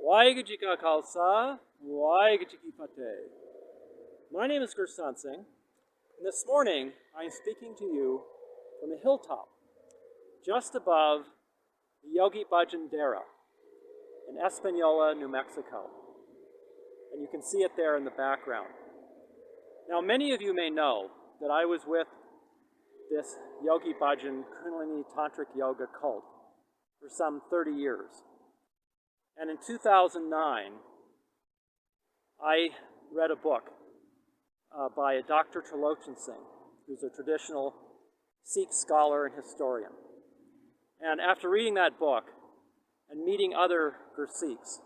Waheguru Ji Ka Khalsa, Waheguru Ji Ki Fateh. My name is Trilochan Singh, and this morning I am speaking to you from a hilltop just above the Yogi Bhajan dera in Espanola, New Mexico. And you can see it there in the background. Now, many of you may know that I was with this Yogi Bhajan Kundalini tantric yoga cult for some 30 years. And in 2009, I read a book by a Dr. Trilochan Singh, who's a traditional Sikh scholar and historian. And after reading that book and meeting other Sikhs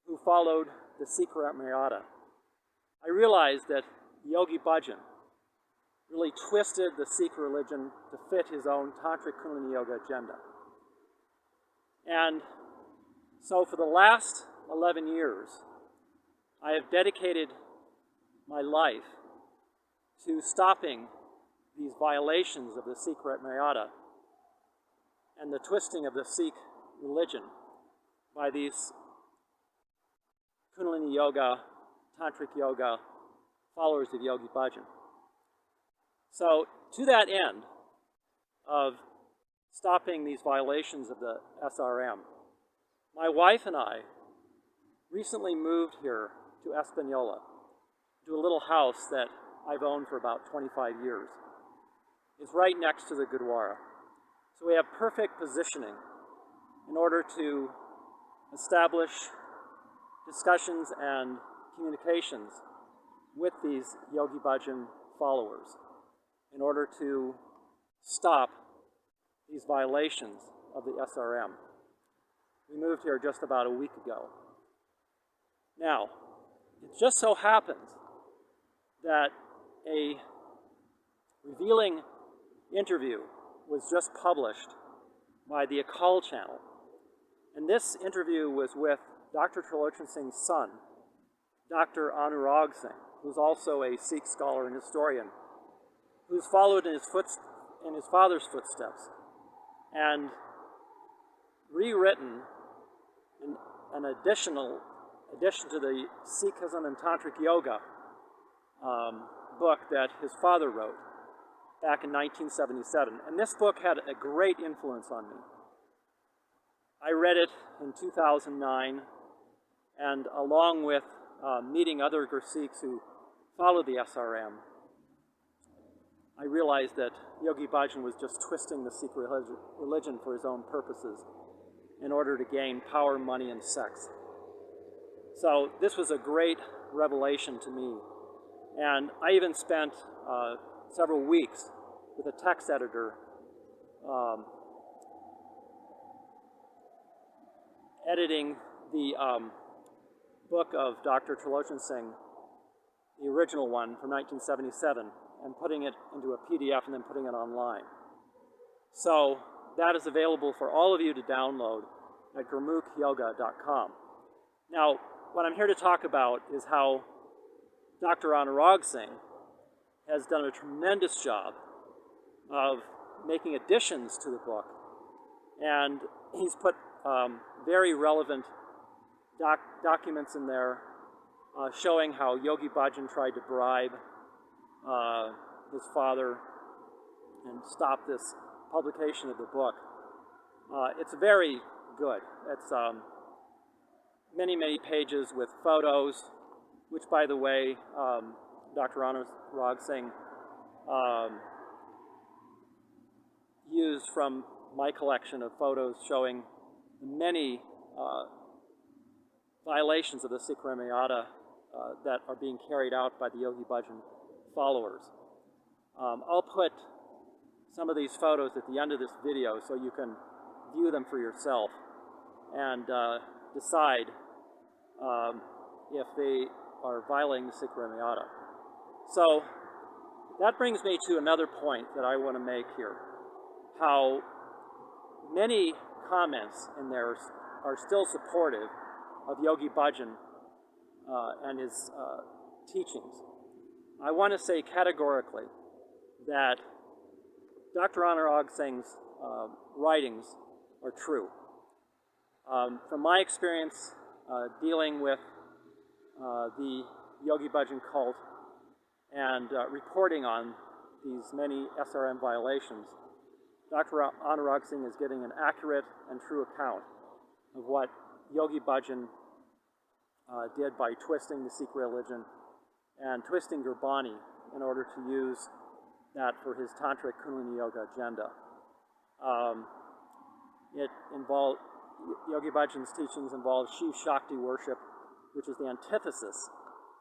who followed the Sikh Rehat Maryada, I realized that Yogi Bhajan really twisted the Sikh religion to fit his own tantric Kundalini yoga agenda. And so for the last 11 years, I have dedicated my life to stopping these violations of the Sikh Rehat Maryada and the twisting of the Sikh religion by these Kundalini yoga, tantric yoga followers of Yogi Bhajan. So to that end of stopping these violations of the SRM, my wife and I recently moved here to Espanola, to a little house that I've owned for about 25 years. It's right next to the Gurdwara. So we have perfect positioning in order to establish discussions and communications with these Yogi Bhajan followers in order to stop these violations of the SRM. We moved here just about a week ago. Now, it just so happens that a revealing interview was just published by the Akaal channel. And this interview was with Dr. Trilochan Singh's son, Dr. Anurag Singh, who's also a Sikh scholar and historian, who's followed in his father's footsteps and rewritten an addition to the Sikhism and Tantric Yoga book that his father wrote back in 1977. And this book had a great influence on me. I read it in 2009, and along with meeting other Sikhs who followed the SRM, I realized that Yogi Bhajan was just twisting the Sikh religion for his own purposes in order to gain power, money, and sex. So this was a great revelation to me. And I even spent several weeks with a text editor editing the book of Dr. Trilochan Singh, the original one from 1977, and putting it into a PDF and then putting it online. So that is available for all of you to download at gurmukhyoga.com. Now, what I'm here to talk about is how Dr. Anurag Singh has done a tremendous job of making additions to the book. And he's put very relevant documents in there showing how Yogi Bhajan tried to bribe his father and stop this publication of the book. It's very good. It's many, many pages with photos, which, by the way, Dr. Anurag Singh used from my collection of photos showing many violations of the Sikh Rehat Maryada that are being carried out by the Yogi Bhajan followers. I'll put some of these photos at the end of this video so you can view them for yourself and decide if they are violating the Sikh Rehat Maryada. So that brings me to another point that I want to make here. How many comments in there are still supportive of Yogi Bhajan and his teachings. I want to say categorically that Dr. Anurag Singh's writings are true. From my experience dealing with the Yogi Bhajan cult and reporting on these many SRM violations, Dr. Anurag Singh is giving an accurate and true account of what Yogi Bhajan did by twisting the Sikh religion and twisting Gurbani in order to use that for his tantric kundalini yoga agenda. It involved, Yogi Bhajan's teachings involve shiv shakti worship, which is the antithesis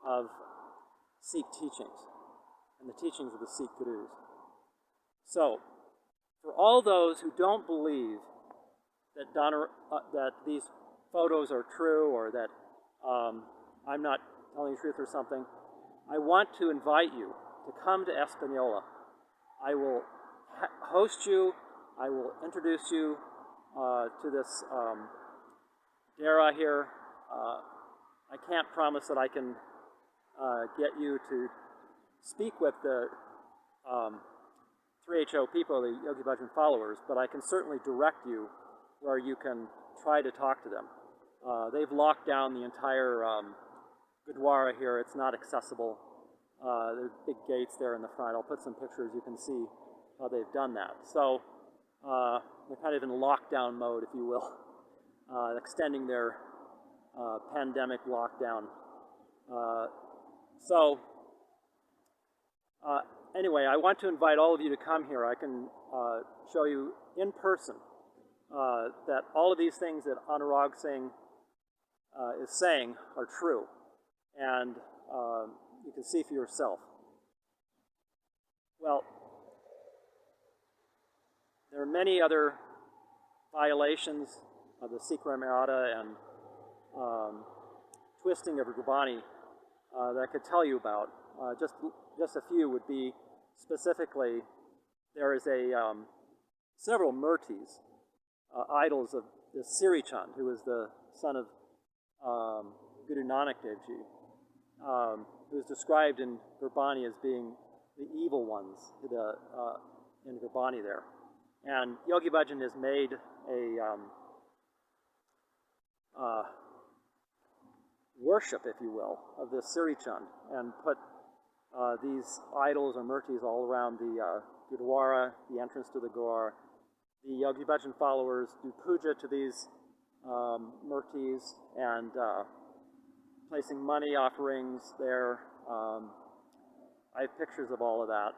of Sikh teachings and the teachings of the Sikh gurus. So, for all those who don't believe that that these photos are true, or that I'm not telling the truth or something, I want to invite you to come to Espanola. I will host you. I will introduce you to this dera here. I can't promise that I can get you to speak with the 3HO people, the Yogi Bhajan followers, but I can certainly direct you where you can try to talk to them. They've locked down the entire Gurdwara here. It's not accessible. There's big gates there in the front. I'll put some pictures. You can see how they've done that. So they're kind of in lockdown mode, if you will, extending their pandemic lockdown. Anyway, I want to invite all of you to come here. I can show you in person that all of these things that Anurag Singh is saying are true, and you can see for yourself. Well, there are many other violations of the Sikh Rehat Maryada and twisting of Gurbani that I could tell you about. Just a few would be, specifically, there is several murtis, idols of the Siri, who was the son of Guru Nanak Dev Ji, who is described in Gurbani as being the evil ones in Gurbani there. And Yogi Bhajan has made a worship, if you will, of the Siri and put these idols or murtis all around the Gurdwara, the entrance to the Gurdwara. The Yogi Bhajan followers do puja to these murtis and placing money offerings there. I have pictures of all of that.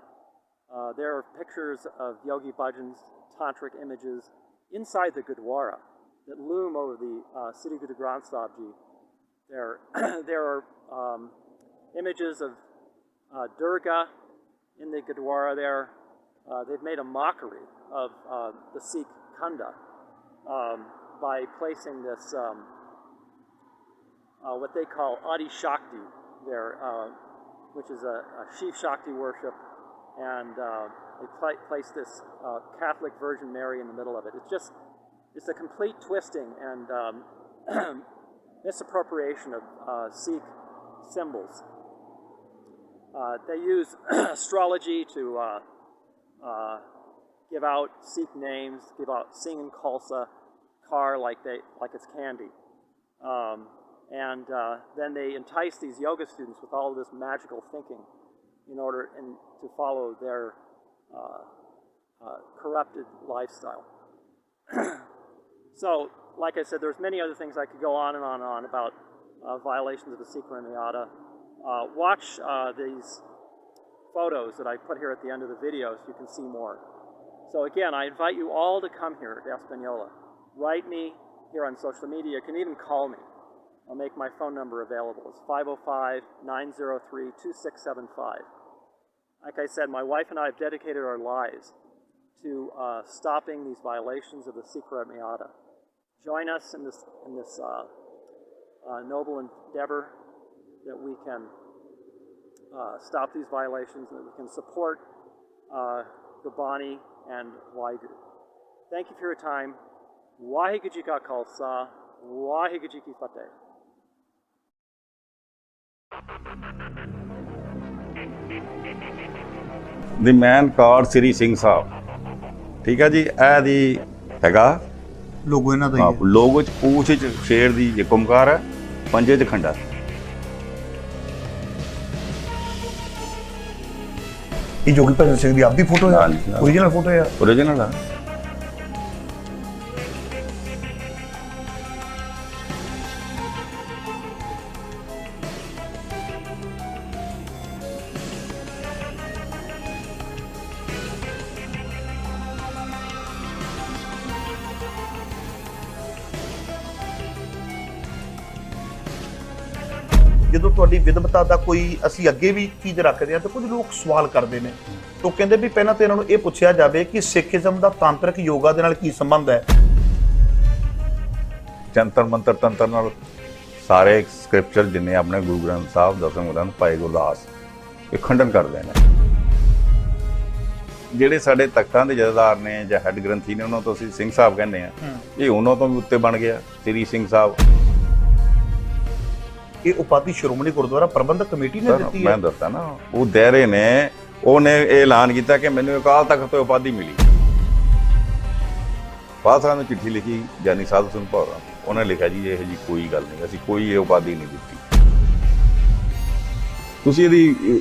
There are pictures of Yogi Bhajan's tantric images inside the Gurdwara that loom over the Siri Guru Granth Sahib Ji. There are images of Durga in the Gurdwara there. They've made a mockery of the Sikh Khanda by placing this, what they call Adi-Shakti there, which is a shiv shakti worship, and they place this Catholic Virgin Mary in the middle of it. It's a complete twisting and misappropriation of Sikh symbols. They use astrology to give out Sikh names, give out Singh and Khalsa car like it's candy. And then they entice these yoga students with all of this magical thinking in order to follow their corrupted lifestyle. So, like I said, there's many other things I could go on and on about violations of the Sikh Rehat Maryada. Watch these photos that I put here at the end of the video so you can see more. So again, I invite you all to come here to Espanola. Write me here on social media. You can even call me. I'll make my phone number available. It's 505-903-2675. Like I said, my wife and I have dedicated our lives to stopping these violations of the Sikh Rehat Maryada. Join us in this noble endeavor that we can stop these violations, and that we can support Gurbani and Waheguru. Thank you for your time. Waheguru Ji Ka Khalsa, Waheguru Ji Ki Fateh. The man called Siri Singh Sahib. ठीक है जी, ਇਹ ਦੀ ਹੈਗਾ logo ਇਹਨਾਂ ਦਾ ਹੀ ਹੈ। Logo ਚ ਪੂਛ ਚ ਸ਼ੇਰ ਦੀ ਓਮਕਾਰ ਹੈ। पंजे च खंडा। ये योगी भजन सिंह की आपकी फोटो है? ओरिजिनल फोटो है? ओरिजिनल है। ਜਦੋਂ ਤੁਹਾਡੀ ਵਿਦਵਤਾ ਦਾ ਕੋਈ ਅਸੀਂ ਅੱਗੇ ਵੀ ਚੀਜ਼ ਰੱਖਦੇ ਹਾਂ ਤਾਂ ਕੁਝ ਲੋਕ ਸਵਾਲ ਕਰਦੇ ਨੇ, ਤਾਂ ਕਹਿੰਦੇ ਵੀ ਪਹਿਲਾਂ ਤਾਂ ਇਹਨਾਂ ਨੂੰ ਇਹ ਪੁੱਛਿਆ ਜਾਵੇ ਕਿ ਸਿੱਖੀਜ਼ਮ ਦਾ ਤਾਂਤਰਿਕ ਯੋਗਾ ਦੇ ਨਾਲ ਕੀ ਸੰਬੰਧ ਹੈ। ਜੰਤਰ ਮੰਤਰ ਤੰਤਰ ਨਾਲ ਸਾਰੇ ਸਕ੍ਰਿਪਚਰ ਜਿੰਨੇ ਆਪਣੇ ਗੁਰੂ ਗ੍ਰੰਥ ਸਾਹਿਬ, ਦਸਮ ਗ੍ਰੰਥ, ਭਾਈ ਗੁਰਦਾਸ ਇਹ ਖੰਡਨ ਕਰਦੇ ਨੇ। ਜਿਹੜੇ ਸਾਡੇ ਤਖਤਾਂ ਦੇ ਜਥੇਦਾਰ ਨੇ ਜਾਂ ਹੈੱਡ ਗ੍ਰੰਥੀ ਨੇ ਉਹਨਾਂ ਤੋਂ ਅਸੀਂ ਸਿੰਘ ਸਾਹਿਬ ਕਹਿੰਦੇ ਆ, ਇਹ ਉਹਨਾਂ ਤੋਂ ਵੀ ਉੱਤੇ ਬਣ ਗਿਆ ਸ੍ਰੀ ਸਿੰਘ ਸਾਹਿਬ। ਇਹ ਉਪਾਧੀ ਸ਼੍ਰੋਮਣੀ ਗੁਰਦੁਆਰਾ ਪ੍ਰਬੰਧਕ ਕਮੇਟੀ ਨੇ ਦਿੱਤੀ ਹੈ। ਮੈਂ ਦੱਸਦਾ ਨਾ, ਉਹ ਦਹਿਰੇ ਨੇ ਉਹਨੇ ਇਹ ਐਲਾਨ ਕੀਤਾ ਕਿ ਮੈਨੂੰ ਅਕਾਲ ਤਖਤ ਤੋਂ ਉਪਾਧੀ ਮਿਲੀ। ਪਾਲ ਸਾਹਿਬ ਨੇ ਚਿੱਠੀ ਲਿਖੀ ਜਾਨੀ ਸਾਧੂ ਸਿੰਘ ਭੌਰਾ, ਉਹਨੇ ਲਿਖਿਆ ਜੀ ਇਹ ਜੀ ਕੋਈ ਗੱਲ ਨਹੀਂ, ਅਸੀਂ ਕੋਈ ਇਹ ਉਪਾਧੀ ਨਹੀਂ ਦਿੱਤੀ। ਤੁਸੀਂ ਇਹਦੀ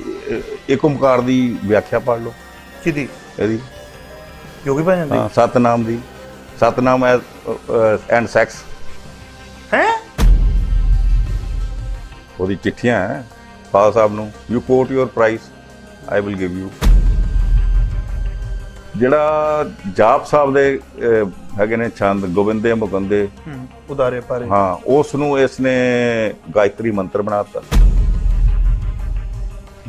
ਇੱਕ ਓਮਕਾਰ ਦੀ ਵਿਆਖਿਆ ਪੜ੍ਹ ਲਓ। ਕਿਹਦੀ? ਇਹਦੀ ਯੋਗੀ ਭਜਨ ਦੀ? ਸਤਨਾਮ ਦੀ। ਸਤਨਾਮ ਐਂਡ ਸੈਕਸ ਹੈ, ਉਹਦੀ ਚਿੱਠੀਆਂ ਹੈ ਪਾਲ ਸਾਹਿਬ ਨੂੰ। You quote your price, I will give you. ਜਿਹੜਾ ਜਾਪ ਸਾਹਿਬ ਦੇ ਹੈਗੇ ਨੇ ਛੰਦ, ਗੋਬਿੰਦੇ ਮੁਕੰਦੇ ਉਦਾਰੇ ਪਾਰੇ, ਹਾਂ, ਉਸ ਨੂੰ ਇਸ ਨੇ ਗਾਇਤਰੀ ਮੰਤਰ ਬਣਾਤਾ।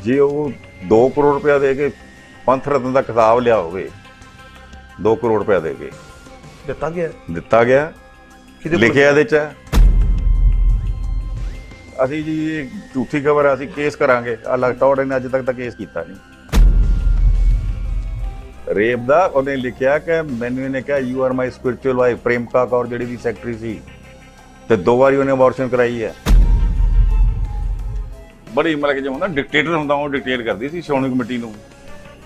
ਜੇ ਉਹ 2 ਕਰੋੜ ਰੁਪਇਆ ਦੇ ਕੇ ਪੰਥ ਰਤਨ ਦਾ ਖਿਤਾਬ ਲਿਆ ਹੋਵੇ, 2 ਕਰੋੜ ਰੁਪਇਆ ਦੇ ਕੇ ਦਿੱਤਾ ਗਿਆ, ਲਿਖਿਆ ਇਹਦੇ 'ਚ ਹੈ। ਅਸੀਂ ਜੀ ਇਹ ਝੂਠੀ ਖਬਰ ਹੈ, ਅਸੀਂ ਕੇਸ ਕਰਾਂਗੇ। ਟੌੜੇ ਨੇ ਅੱਜ ਤੱਕ ਤਾਂ ਕੇਸ ਕੀਤਾ ਨਹੀਂ ਰੇਪ ਦਾ। ਉਹਨੇ ਲਿਖਿਆ ਕਿ ਮੈਨੂੰ ਇਹਨੇ ਕਿਹਾ you are my spiritual wife. ਪ੍ਰੇਮਕਾ ਕੌਰ ਜਿਹੜੀ ਵੀ ਸੈਕਟਰੀ ਸੀ, ਤੇ 2 ਵਾਰੀ ਉਹਨੇ ਅਬੋਰਸ਼ਨ ਕਰਾਈ ਹੈ। ਬੜੀ ਮਤਲਬ ਕਿ ਜਿਵੇਂ ਨਾ ਡਿਕਟੇਟਰ ਹੁੰਦਾ, ਉਹ ਡਿਕਟੇਟ ਕਰਦੀ ਸੀ ਸ਼੍ਰੋਮਣੀ ਕਮੇਟੀ ਨੂੰ।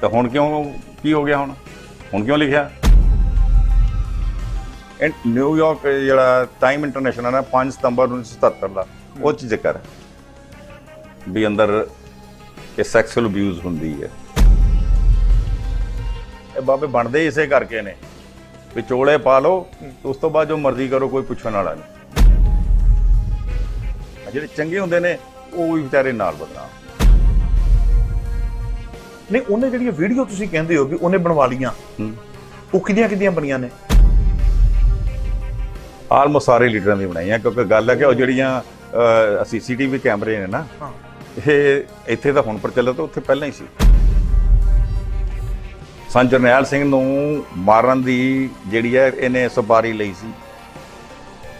ਤਾਂ ਹੁਣ ਕਿਉਂ ਕੀ ਹੋ ਗਿਆ? ਹੁਣ ਕਿਉਂ ਲਿਖਿਆ? ਨਿਊਯਾਰਕ ਜਿਹੜਾ ਟਾਈਮ ਇੰਟਰਨੈਸ਼ਨਲ ਹੈ 5 ਸਤੰਬਰ 1977 ਦਾ, ਉਹ 'ਚ ਜ਼ਿਕਰ ਹੈ ਵੀ ਅੰਦਰ ਇਹ ਸੈਕਸੁਅਲ ਅਬਿਊਜ਼ ਹੁੰਦੀ ਹੈ। ਇਹ ਬਾਬੇ ਬਣਦੇ ਇਸੇ ਕਰਕੇ ਨੇ ਵੀ ਚੋਲੇ ਪਾ ਲਓ, ਉਸ ਤੋਂ ਬਾਅਦ ਜੋ ਮਰਜ਼ੀ ਕਰੋ, ਕੋਈ ਪੁੱਛਣ ਵਾਲਾ ਨਹੀਂ। ਜਿਹੜੇ ਚੰਗੇ ਹੁੰਦੇ ਨੇ ਉਹ ਵੀ ਵਿਚਾਰੇ ਨਾਲ ਬਦਨਾਮ। ਨਹੀਂ, ਉਹਨੇ ਜਿਹੜੀਆਂ ਵੀਡੀਓ ਤੁਸੀਂ ਕਹਿੰਦੇ ਹੋ ਵੀ ਉਹਨੇ ਬਣਵਾ ਲੀਆਂ, ਉਹ ਕਿਹਦੀਆਂ ਬਣੀਆਂ ਨੇ? ਆਲਮੋਸਟ ਸਾਰੇ ਲੀਡਰਾਂ ਦੀ ਬਣਾਈਆਂ, ਕਿਉਂਕਿ ਗੱਲ ਹੈ ਕਿ ਉਹ ਜਿਹੜੀਆਂ CCTV ਕੈਮਰੇ ਨੇ ਨਾ, ਇਹ ਇੱਥੇ ਤਾਂ ਹੁਣ ਪ੍ਰਚਲਿਤ, ਉੱਥੇ ਪਹਿਲਾਂ ਹੀ ਸੀ। ਸੰਤ ਜਰਨੈਲ ਸਿੰਘ ਨੂੰ ਮਾਰਨ ਦੀ ਜਿਹੜੀ ਹੈ ਇਹਨੇ ਸੁਪਾਰੀ ਲਈ ਸੀ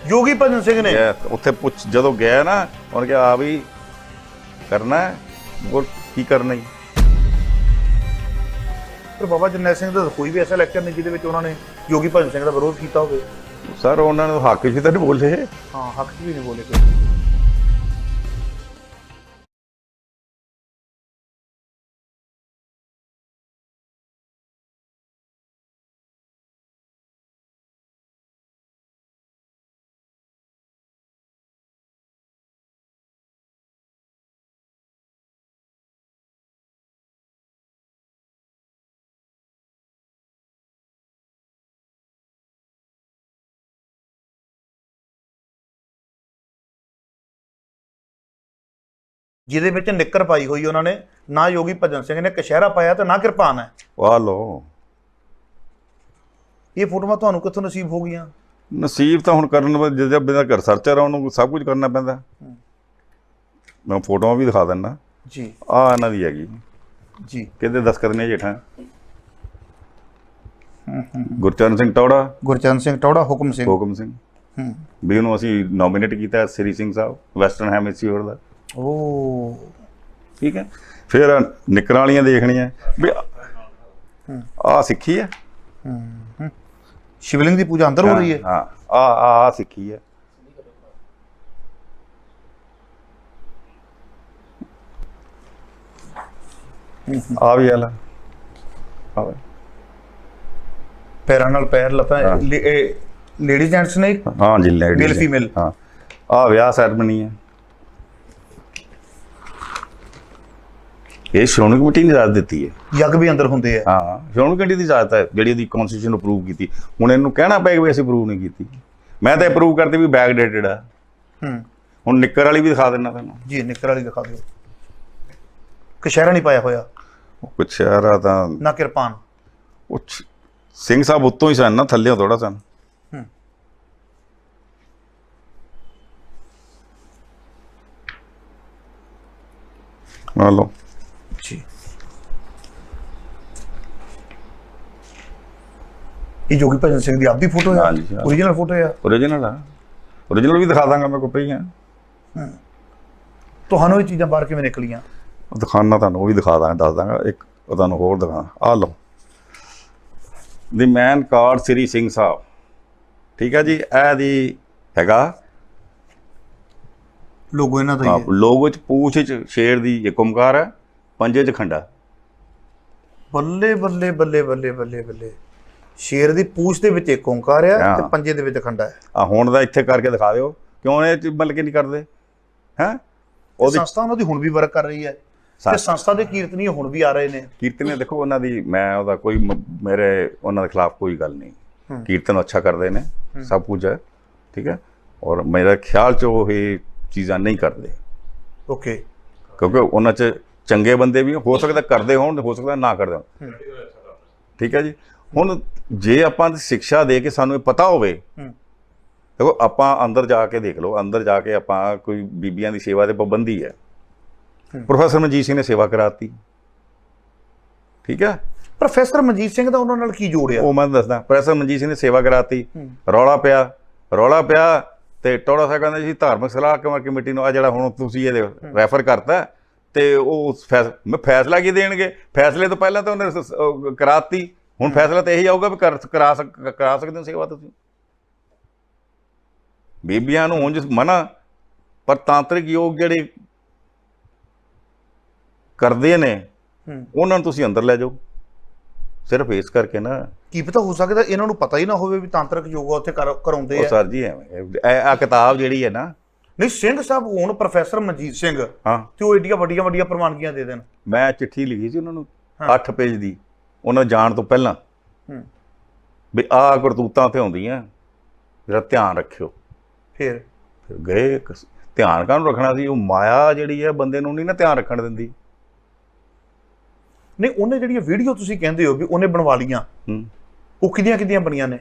ਯੋਗੀ ਭਜਨ ਸਿੰਘ ਨੇ। ਉੱਥੇ ਪੁੱਛ ਜਦੋਂ ਗਿਆ ਨਾ, ਉਹਨੇ ਕਿਹਾ ਆ ਵੀ ਕਰਨਾ ਹੈ, ਉਹ ਕੀ ਕਰਨਾ ਜੀ। ਪਰ ਬਾਬਾ ਜਰਨੈਲ ਸਿੰਘ ਦਾ ਕੋਈ ਵੀ ਐਸਾ ਲੈਕਚਰ ਨਹੀਂ ਜਿਹਦੇ ਵਿੱਚ ਉਹਨਾਂ ਨੇ ਯੋਗੀ ਭਜਨ ਸਿੰਘ ਦਾ ਵਿਰੋਧ ਕੀਤਾ ਹੋਵੇ। ਸਰ ਉਹਨਾਂ ਨੂੰ ਹੱਕ 'ਚ ਤਾਂ ਨਹੀਂ ਬੋਲੇ। ਹਾਂ, ਹੱਕ 'ਚ ਵੀ ਨਹੀਂ ਬੋਲੇ। ਜਿਹਦੇ ਵਿੱਚ ਨਿੱਕਰ ਪਾਈ ਹੋਈ ਉਹਨਾਂ ਨੇ, ਨਾ ਯੋਗੀ ਭਜਨ ਸਿੰਘ ਨੇ ਕਸ਼ਹਿਰਾ ਪਾਇਆ ਤੇ ਨਾ ਕਿਰਪਾਨ ਹੈ। ਵਾਹ ਲੋ, ਇਹ ਫੋਟੋਆਂ ਤੁਹਾਨੂੰ ਕਿੱਥੋਂ ਨਸੀਬ ਹੋ ਗਈਆਂ? ਨਸੀਬ ਤਾਂ ਹੁਣ ਕਰਨ ਜਿਹਦਾ ਬੰਦਾ ਘਰ ਸਰਚਰ ਆ, ਉਹਨੂੰ ਸਭ ਕੁਝ ਕਰਨਾ ਪੈਂਦਾ। ਮੈਂ ਫੋਟੋਆਂ ਵੀ ਦਿਖਾ ਦਿੰਦਾ ਜੀ। ਆਹ ਇਹਨਾਂ ਦੀ ਹੈਗੀ ਜੀ। ਕਿਹਦੇ ਦਸਤਖਤ ਨੇ ਜੇਠਾਂ? ਗੁਰਚਰਨ ਸਿੰਘ ਟੌੜਾ। ਗੁਰਚਰਨ ਸਿੰਘ ਟੌੜਾ, ਹੁਕਮ ਸਿੰਘ ਵੀ ਉਹਨੂੰ ਅਸੀਂ ਨੋਮੀਨੇਟ ਕੀਤਾ ਸ੍ਰੀ ਸਿੰਘ ਸਾਹਿਬ, ਵੈਸਟਰਨ ਹੈਮਿਸਫੀਅਰ ਦਾ। ਓ ਠੀਕ ਹੈ। ਫਿਰ ਨਿੱਕਰਾਂ ਵਾਲੀਆਂ ਦੇਖਣੀਆਂ ਵੀ ਆਹ ਸਿੱਖੀ ਹੈ, ਸ਼ਿਵਲਿੰਗ ਦੀ ਪੂਜਾ ਅੰਦਰ ਹੋ ਰਹੀ ਹੈ। ਹਾਂ, ਆਹ ਸਿੱਖੀ ਹੈ। ਆ ਵੀ ਆਲਾ ਪੈਰਾਂ ਨਾਲ ਪੈਰ ਲੱਤਾਂ, ਲੇਡੀਜ਼ ਜੈਂਟਸ ਨੇ। ਹਾਂ ਜੀ, ਲੇਡੀਜ਼ ਫੀਮੇਲ। ਹਾਂ, ਆਹ ਵਿਆਹ ਸੈਰਮਨੀ ਹੈ। ਇਹ ਸ਼੍ਰੋਮਣੀ ਕਮੇਟੀ ਨੇ ਇਜਾਜ਼ਤ ਦਿੱਤੀ ਹੈ। ਯੱਗ ਵੀ ਅੰਦਰ ਹੁੰਦੇ ਆ। ਹਾਂ, ਸ਼੍ਰੋਮਣੀ ਕਮੇਟੀ ਦੀ ਇਜਾਜ਼ਤ ਹੈ ਜਿਹੜੀ ਇਹਦੀ ਕਨਸਟੀਟਿਊਸ਼ਨ ਨੂੰ ਅਪਰੂਵ ਕੀਤੀ। ਹੁਣ ਇਹਨੂੰ ਕਹਿਣਾ ਪਏਗਾ ਵੀ ਅਸੀਂ ਅਪਰੂਵ ਨਹੀਂ ਕੀਤੀ। ਮੈਂ ਤਾਂ ਅਪਰੂਵ ਕਰਦੀ ਵੀ ਬੈਕ ਡੇਟਡ ਆ। ਹੁਣ ਨਿੱਕਰ ਵਾਲੀ ਵੀ ਦਿਖਾ ਦਿੰਦਾ ਤੁਹਾਨੂੰ ਜੀ, ਨਿੱਕਰ ਵਾਲੀ ਦਿਖਾ ਦਿਓ। ਕਸ਼ਹਿਰਾ ਨਹੀਂ ਪਾਇਆ ਹੋਇਆ, ਕਛਹਿਰਾ ਤਾਂ ਨਾ ਕਿਰਪਾਨ। ਉਹ ਸਿੰਘ ਸਾਹਿਬ ਉੱਤੋਂ ਹੀ ਸਨ ਨਾ, ਥੱਲਿਓਂ ਥੋੜਾ ਸਨ। ਆ ਲਓ ਜੀ, ਇਹ ਜੋਗੀ ਭਜਨ ਸਿੰਘ ਦੀ ਆਪਦੀ ਫੋਟੋ ਹੈ? ਹਾਂਜੀ, ਓਰੀਜਨਲ ਫੋਟੋ ਹੈ। ਓਰੀਜਨਲ ਆ, ਓਰੀਜਨਲ ਵੀ ਦਿਖਾ ਦਾਂਗਾ ਮੈਂ ਕੋਲ ਪਈਆਂ। ਤੁਹਾਨੂੰ ਇਹ ਚੀਜ਼ਾਂ ਬਾਹਰ ਕਿਵੇਂ ਨਿਕਲੀਆਂ? ਦਿਖਾਣਾ ਤੁਹਾਨੂੰ ਉਹ ਵੀ ਦਿਖਾ ਦਾਂਗਾ, ਦੱਸ ਦਾਂਗਾ। ਇੱਕ ਉਹ ਤੁਹਾਨੂੰ ਹੋਰ ਦਿਖਾ, ਆ ਲਓ ਦੀ ਮੈਨ ਕਾਰਡ ਸ੍ਰੀ ਸਿੰਘ ਸਾਹਿਬ। ਠੀਕ ਹੈ ਜੀ, ਇਹ ਦੀ ਹੈਗਾ ਲੋਗੋ ਇਹਨਾਂ ਦਾ ਹੀ ਹੈ। ਲੋਗੋ ਚ ਪੂਛ ਚ ਸ਼ੇਰ ਦੀ ਇੱਕ ਓਮਕਾਰ ਹੈ, ਪੰਜੇ ਚ ਖੰਡਾ। ਬੱਲੇ ਬੱਲੇ ਬੱਲੇ ਬੱਲੇ ਬੱਲੇ ਬੱਲੇ। ਸ਼ੇਰ ਦੀ ਪੂਛ ਦੇ ਵਿੱਚ ਇੱਕ ਓਂਕਾਰ ਆ ਤੇ ਪੰਜੇ ਦੇ ਵਿੱਚ ਖੰਡਾ ਹੈ। ਆ ਹੁਣ ਦਾ ਇੱਥੇ ਕਰਕੇ ਦਿਖਾ ਦਿਓ, ਕਿਉਂ ਇਹ ਬਲਕਿ ਨਹੀਂ ਕਰਦੇ ਹੈ? ਉਹਦੀ ਸੰਸਥਾ ਉਹਨਾਂ ਦੀ ਹੁਣ ਵੀ ਵਰਕ ਕਰ ਰਹੀ ਹੈ ਤੇ ਸੰਸਥਾ ਦੇ ਕੀਰਤਨੀ ਹੁਣ ਵੀ ਆ ਰਹੇ ਨੇ। ਕੀਰਤਨੀ ਦੇਖੋ ਉਹਨਾਂ ਦੀ, ਮੈਂ ਉਹਦਾ ਕੋਈ ਮੇਰੇ ਉਹਨਾਂ ਦੇ ਖਿਲਾਫ ਕੋਈ ਗੱਲ ਨਹੀਂ। ਕੀਰਤਨ ਅੱਛਾ ਕਰਦੇ ਨੇ, ਸਭ ਕੁਝ ਹੈ ਠੀਕ ਹੈ। ਔਰ ਮੇਰੇ ਖਿਆਲ ਚ ਉਹ ਇਹ ਚੀਜ਼ਾਂ ਨਹੀਂ ਕਰਦੇ। ਓਕੇ, ਕਿਉਂਕਿ ਉਹਨਾਂ ਚ ਚੰਗੇ ਬੰਦੇ ਵੀ ਹੋ ਸਕਦਾ ਕਰਦੇ ਹੋਣ, ਹੋ ਸਕਦਾ ਨਾ ਕਰਦੇ ਹੋਣ। ਠੀਕ ਹੈ ਜੀ। ਹੁਣ ਜੇ ਆਪਾਂ ਸਿੱਖਿਆ ਦੇ ਕੇ ਸਾਨੂੰ ਇਹ ਪਤਾ ਹੋਵੇ, ਦੇਖੋ ਆਪਾਂ ਅੰਦਰ ਜਾ ਕੇ ਦੇਖ ਲਓ, ਅੰਦਰ ਜਾ ਕੇ ਆਪਾਂ ਕੋਈ ਬੀਬੀਆਂ ਦੀ ਸੇਵਾ ਤੇ ਪਾਬੰਦੀ ਹੈ। ਪ੍ਰੋਫੈਸਰ ਮਨਜੀਤ ਸਿੰਘ ਨੇ ਸੇਵਾ ਕਰਾਤੀ। ਠੀਕ ਹੈ, ਪ੍ਰੋਫੈਸਰ ਮਨਜੀਤ ਸਿੰਘ ਦਾ ਉਹਨਾਂ ਨਾਲ ਕੀ ਜੋੜਿਆ? ਉਹ ਮੈਂ ਦੱਸਦਾ। ਪ੍ਰੋਫੈਸਰ ਮਨਜੀਤ ਸਿੰਘ ਨੇ ਸੇਵਾ ਕਰਾਤੀ, ਰੌਲਾ ਪਿਆ ਤੇ ਟੋੜਾ ਸਾਹਿਬ ਕਹਿੰਦੇ ਜੀ ਧਾਰਮਿਕ ਸਲਾਹ ਕਮੇਟੀ ਨੂੰ ਆ ਜਿਹੜਾ ਹੁਣ ਤੁਸੀਂ ਇਹਦੇ ਰੈਫਰ ਕਰਤਾ ਤੇ ਉਹ ਫੈਸਲਾ ਕੀ ਦੇਣਗੇ? ਫੈਸਲੇ ਤੋਂ ਪਹਿਲਾਂ ਤਾਂ ਉਹਨੇ ਕਰਾਤੀ, ਹੁਣ ਫੈਸਲਾ ਤਾਂ ਇਹੀ ਆਊਗਾ ਵੀ ਕਰਾ ਸਕਦੇ ਹੋ ਸੇਵਾ ਤੁਸੀਂ। ਬੀਬੀਆਂ ਨੂੰ ਉਂਝ ਮਨਾ, ਪਰ ਤਾਂਤਰਿਕ ਯੋਗ ਜਿਹੜੇ ਕਰਦੇ ਨੇ ਉਹਨਾਂ ਨੂੰ ਤੁਸੀਂ ਅੰਦਰ ਲੈ ਜਾਓ। ਸਿਰਫ ਇਸ ਕਰਕੇ ਨਾ, ਕੀ ਪਤਾ ਹੋ ਸਕਦਾ ਇਹਨਾਂ ਨੂੰ ਪਤਾ ਹੀ ਨਾ ਹੋਵੇ ਵੀ ਤਾਂਤਰਿਕ ਯੋਗਾ ਉੱਥੇ ਕਰਾਉਂਦੇ ਆ। ਸਰ ਜੀ ਐਵੇਂ ਆ ਕਿਤਾਬ ਜਿਹੜੀ ਹੈ ਨਾ, ਨਹੀਂ ਸਿੰਘ ਸਾਹਿਬ ਹੁਣ ਪ੍ਰੋਫੈਸਰ ਮਨਜੀਤ ਸਿੰਘ ਤੇ ਉਹ ਏਡੀਆਂ ਵੱਡੀਆਂ ਵੱਡੀਆਂ ਪ੍ਰਵਾਨਗੀਆਂ ਦੇ ਦੇਣ। ਮੈਂ ਚਿੱਠੀ ਲਿਖੀ ਸੀ ਉਹਨਾਂ ਨੂੰ 8 ਪੇਜ ਦੀ, ਉਹਨਾਂ ਜਾਣ ਤੋਂ ਪਹਿਲਾਂ ਵੀ ਆਹ ਕਰਤੂਤਾਂ ਤੇ ਆਉਂਦੀਆਂ, ਜਿਹੜਾ ਧਿਆਨ ਰੱਖਿਓ। ਫਿਰ ਗਏ। ਧਿਆਨ ਕਾਹਨੂੰ ਰੱਖਣਾ ਸੀ? ਉਹ ਮਾਇਆ ਜਿਹੜੀ ਹੈ ਬੰਦੇ ਨੂੰ ਨਹੀਂ ਨਾ ਧਿਆਨ ਰੱਖਣ ਦਿੰਦੀ। ਨਹੀਂ, ਉਹਨੇ ਜਿਹੜੀਆਂ ਵੀਡੀਓ ਤੁਸੀਂ ਕਹਿੰਦੇ ਹੋ ਵੀ ਉਹਨੇ ਬਣਵਾ ਲੀਆਂ, ਉਹ ਕਿਹਦੀਆਂ ਬਣੀਆਂ ਨੇ?